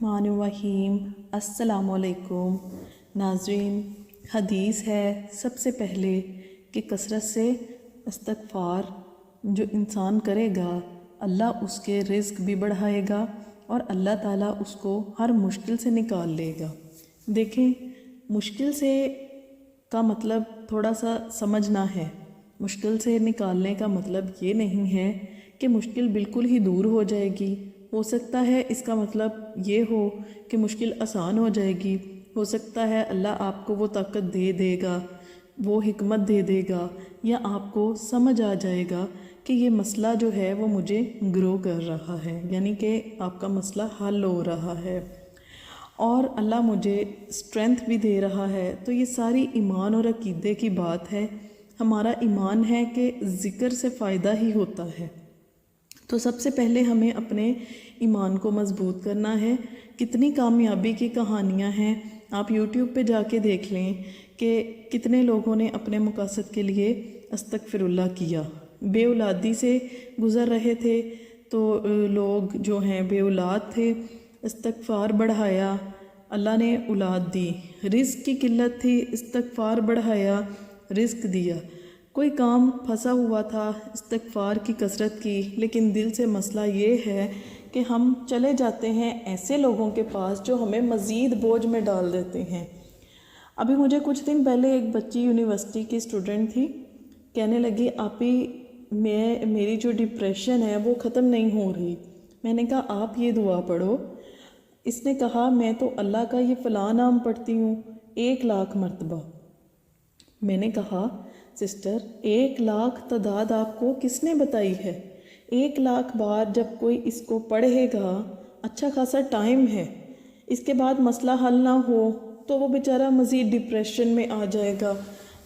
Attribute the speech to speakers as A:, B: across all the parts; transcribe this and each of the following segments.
A: बिस्मिल्लाहिर्रहमानिर्रहीम। अस्सलामुअलैकुम नाज़रीन, हदीस है सबसे पहले कि कसरत से इस्तग़फ़ार जो इंसान करेगा अल्लाह उसके रिज़्क़ भी बढ़ाएगा और अल्लाह ताला उसको हर मुश्किल से निकाल लेगा। देखें, मुश्किल से का मतलब थोड़ा सा समझना है। मुश्किल से निकालने का मतलब ये नहीं है कि मुश्किल बिल्कुल ही दूर हो जाएगी। हो सकता है इसका मतलब ये हो कि मुश्किल आसान हो जाएगी। हो सकता है अल्लाह आपको वो ताकत दे देगा, वो हिकमत दे देगा, या आपको समझ आ जाएगा कि ये मसला जो है वो मुझे ग्रो कर रहा है, यानी कि आपका मसला हल हो रहा है और अल्लाह मुझे स्ट्रेंथ भी दे रहा है। तो ये सारी ईमान और अकीदे की बात है। हमारा ईमान है कि ज़िक्र से फ़ायदा ही होता है। तो सबसे पहले हमें अपने ईमान को मज़बूत करना है। कितनी कामयाबी की कहानियाँ हैं, आप YouTube पे जाके देख लें कि कितने लोगों ने अपने मकसद के लिए अस्तगफिरुल्लाह किया। बे औलादी से गुज़र रहे थे तो लोग जो हैं बे औलाद थे, इस्तगफार बढ़ाया, अल्लाह ने औलाद दी। रिज़्क़ की किल्लत थी, इस्तगफार बढ़ाया, रिज़्क़ दिया। कोई काम फंसा हुआ था, इस्तगफार की कसरत की, लेकिन दिल से मसला ये है कि हम चले जाते हैं ऐसे लोगों के पास जो हमें मज़ीद बोझ में डाल देते हैं। अभी मुझे कुछ दिन पहले एक बच्ची यूनिवर्सिटी की स्टूडेंट थी, कहने लगी आपी मेरी जो डिप्रेशन है वो ख़त्म नहीं हो रही। मैंने कहा आप ये दुआ पढ़ो। इसने कहा मैं तो अल्लाह का ये फ़लाँ नाम पढ़ती हूँ 1,00,000 मरतबा। मैंने कहा सिस्टर 1,00,000 तादाद आपको किसने बताई है? 1,00,000 बार जब कोई इसको पढ़ेगा, अच्छा खासा टाइम है। इसके बाद मसला हल ना हो तो वो बेचारा मज़ीद डिप्रेशन में आ जाएगा।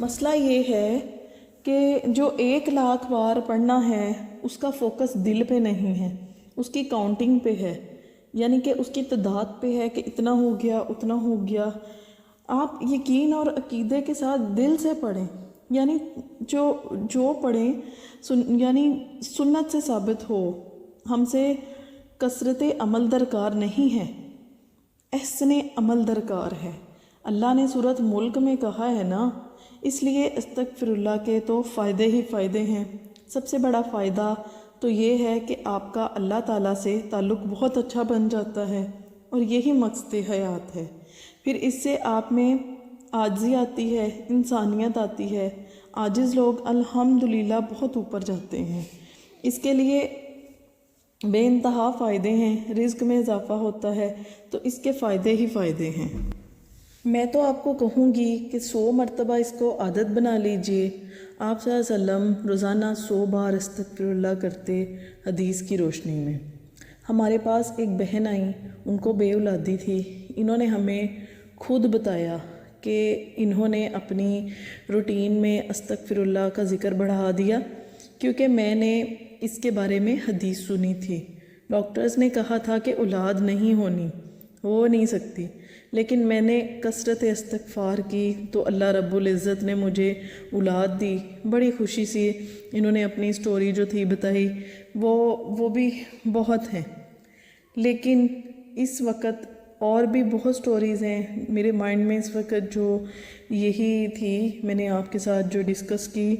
A: मसला ये है कि जो 1,00,000 बार पढ़ना है उसका फोकस दिल पे नहीं है, उसकी काउंटिंग पे है, यानी कि उसकी तादाद पे है कि इतना हो गया उतना हो गया। आप यकीन और अकीदे के साथ दिल से पढ़ें, यानी जो पढ़ें यानी सुन्नत से साबित हो। हमसे कसरत अमल दरकार नहीं है, एहसने अमल दरकार है। अल्लाह ने सूरत मुल्क में कहा है ना, इसलिए इस्तगफिरुल्लाह के तो फ़ायदे ही फ़ायदे हैं। सबसे बड़ा फ़ायदा तो ये है कि आपका अल्लाह ताला से ताल्लुक़ बहुत अच्छा बन जाता है और यही मकसद हयात है। फिर इससे आप में आजिज़ी आती है, इंसानियत आती है। आजिज़ लोग अल्हम्दुलिल्लाह बहुत ऊपर जाते हैं। इसके लिए बेइंतहा फ़ायदे हैं। रिज़्क़ में इजाफ़ा होता है तो इसके फ़ायदे ही फ़ायदे हैं। मैं तो आपको कहूँगी कि 100 मरतबा इसको आदत बना लीजिए। आप सल्लल्लाहु अलैहि वसल्लम रोज़ाना 100 बार इस्तग़फ़िरुल्लाह करते हदीस की रोशनी में। हमारे पास एक बहन आई, उनको बे औलादी थी। इन्होंने हमें खुद बताया कि इन्होंने अपनी रूटीन में अस्तगफिरुल्लाह का ज़िक्र बढ़ा दिया क्योंकि मैंने इसके बारे में हदीस सुनी थी। डॉक्टर्स ने कहा था कि औलाद नहीं होनी, हो नहीं सकती, लेकिन मैंने कसरत इस्तगफार की तो अल्लाह रब्बुल इज़्ज़त ने मुझे औलाद दी। बड़ी खुशी से इन्होंने अपनी स्टोरी जो थी बताई, वो भी बहुत हैं। लेकिन इस वक्त और भी बहुत स्टोरीज़ हैं मेरे माइंड में इस वक्त, जो यही थी मैंने आपके साथ जो डिस्कस की।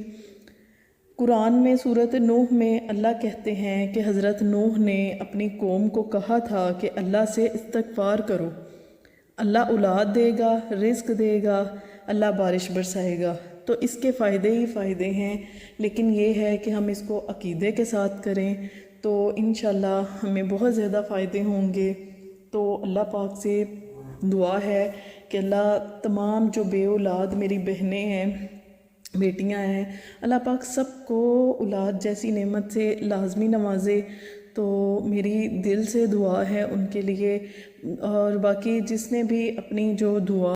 A: कुरान में सूरत नूह में अल्लाह कहते हैं कि हज़रत नूह ने अपनी कौम को कहा था कि अल्लाह से इस्तगफार करो, अल्लाह औलाद देगा, रिज़्क़ देगा, अल्लाह बारिश बरसाएगा। तो इसके फ़ायदे ही फ़ायदे हैं, लेकिन ये है कि हम इसको अकीदे के साथ करें तो इंशाल्लाह हमें बहुत ज़्यादा फ़ायदे होंगे। तो अल्लाह पाक से दुआ है कि अल्लाह तमाम जो बे औलाद मेरी बहनें हैं, बेटियां हैं, अल्लाह पाक सबको औलाद जैसी नेमत से लाजमी नवाजे। तो मेरी दिल से दुआ है उनके लिए। और बाकी जिसने भी अपनी जो दुआ